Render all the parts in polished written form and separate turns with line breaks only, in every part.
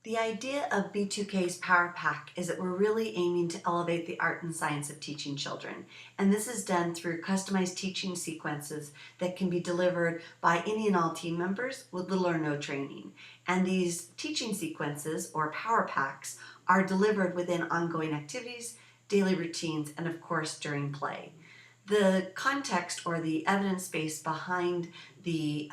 The idea of B2K's Power Pack is that we're really aiming to elevate the art and science of teaching children. And this is done through customized teaching sequences that can be delivered by any and all team members with little or no training. And these teaching sequences, or Power Packs, are delivered within ongoing activities, daily routines, and of course during play. The context or the evidence base behind the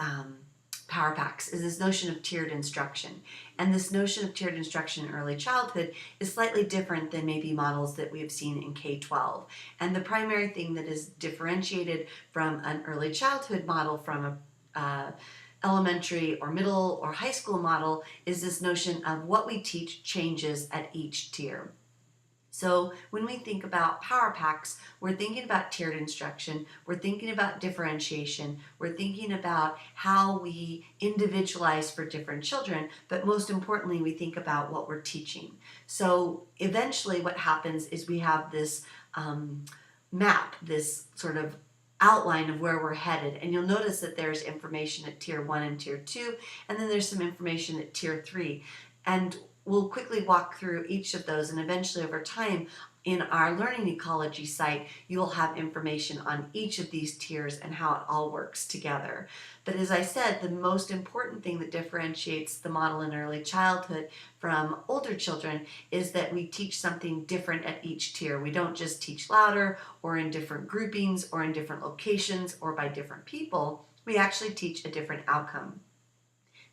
Power Packs is this notion of tiered instruction. And this notion of tiered instruction in early childhood is slightly different than maybe models that we have seen in K-12. And the primary thing that is differentiated from an early childhood model from a elementary or middle or high school model is this notion of what we teach changes at each tier. So when we think about Power Packs, we're thinking about tiered instruction, we're thinking about differentiation, we're thinking about how we individualize for different children, but most importantly, we think about what we're teaching. So eventually what happens is we have this map, this sort of outline of where we're headed, and you'll notice that there's information at tier 1 and tier 2, and then there's some information at tier 3. And we'll quickly walk through each of those, and eventually over time in our Learning Ecology site, you'll have information on each of these tiers and how it all works together. But as I said, the most important thing that differentiates the model in early childhood from older children is that we teach something different at each tier. We don't just teach louder or in different groupings or in different locations or by different people. We actually teach a different outcome.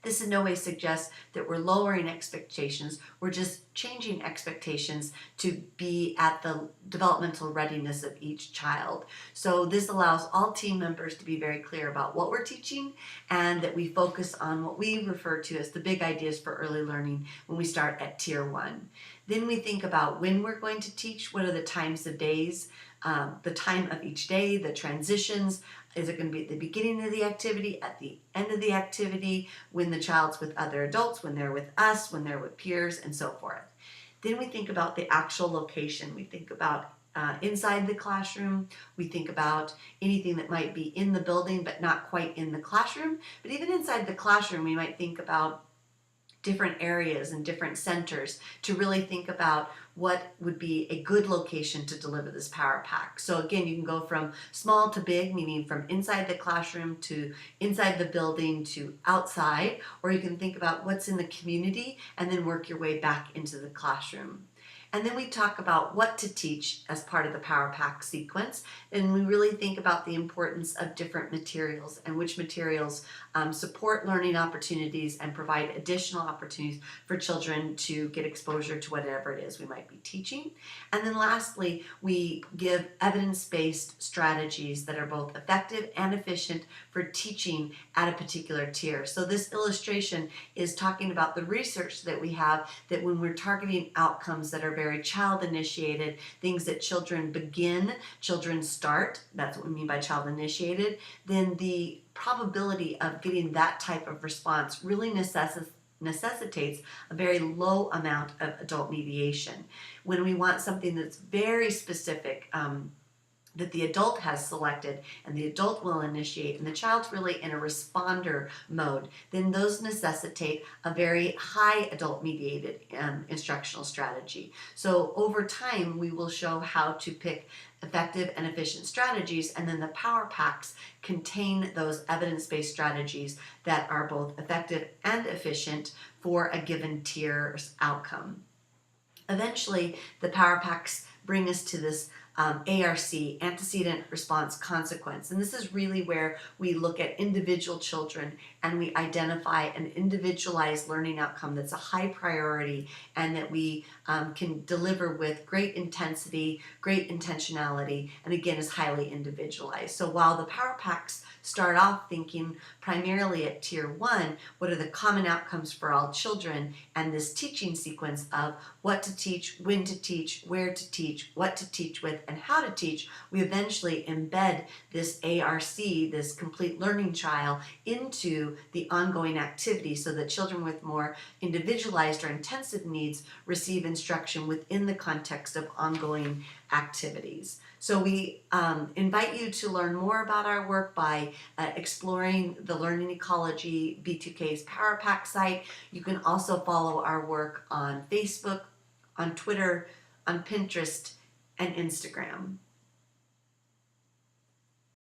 This in no way suggests that we're lowering expectations. We're just changing expectations to be at the developmental readiness of each child. So this allows all team members to be very clear about what we're teaching and that we focus on what we refer to as the big ideas for early learning when we start at tier 1. Then we think about when we're going to teach, what are the times of days, the time of each day, the transitions. Is it going to be at the beginning of the activity, at the end of the activity, when the child's with other adults, when they're with us, when they're with peers, and so forth. Then we think about the actual location. We think about inside the classroom. We think about anything that might be in the building but not quite in the classroom. But even inside the classroom, we might think about different areas and different centers to really think about what would be a good location to deliver this Power Pack. So again, you can go from small to big, meaning from inside the classroom to inside the building to outside, or you can think about what's in the community and then work your way back into the classroom. And then we talk about what to teach as part of the Power Pack sequence, and we really think about the importance of different materials and which materials support learning opportunities and provide additional opportunities for children to get exposure to whatever it is we might be teaching. And then lastly, we give evidence-based strategies that are both effective and efficient for teaching at a particular tier. So this illustration is talking about the research that we have, that when we're targeting outcomes that are very child-initiated, things that children begin, children start, that's what we mean by child-initiated, then the probability of getting that type of response really necessitates a very low amount of adult mediation. When we want something that's very specific, that the adult has selected and the adult will initiate and the child's really in a responder mode, then those necessitate a very high adult mediated instructional strategy. So over time we will show how to pick effective and efficient strategies, and then the Power Packs contain those evidence-based strategies that are both effective and efficient for a given tier's outcome. Eventually the Power Packs bring us to this ARC, antecedent response consequence. And this is really where we look at individual children and we identify an individualized learning outcome that's a high priority and that we can deliver with great intensity, great intentionality, and again is highly individualized. So while the Power Packs start off thinking primarily at tier 1, what are the common outcomes for all children, and this teaching sequence of what to teach, when to teach, where to teach, what to teach with, and how to teach, we eventually embed this ARC, this complete learning trial, into the ongoing activity so that children with more individualized or intensive needs receive instruction within the context of ongoing activities. So we invite you to learn more about our work by exploring the Learning Ecology B2K's PreK site. You can also follow our work on Facebook, on Twitter, on Pinterest, and Instagram.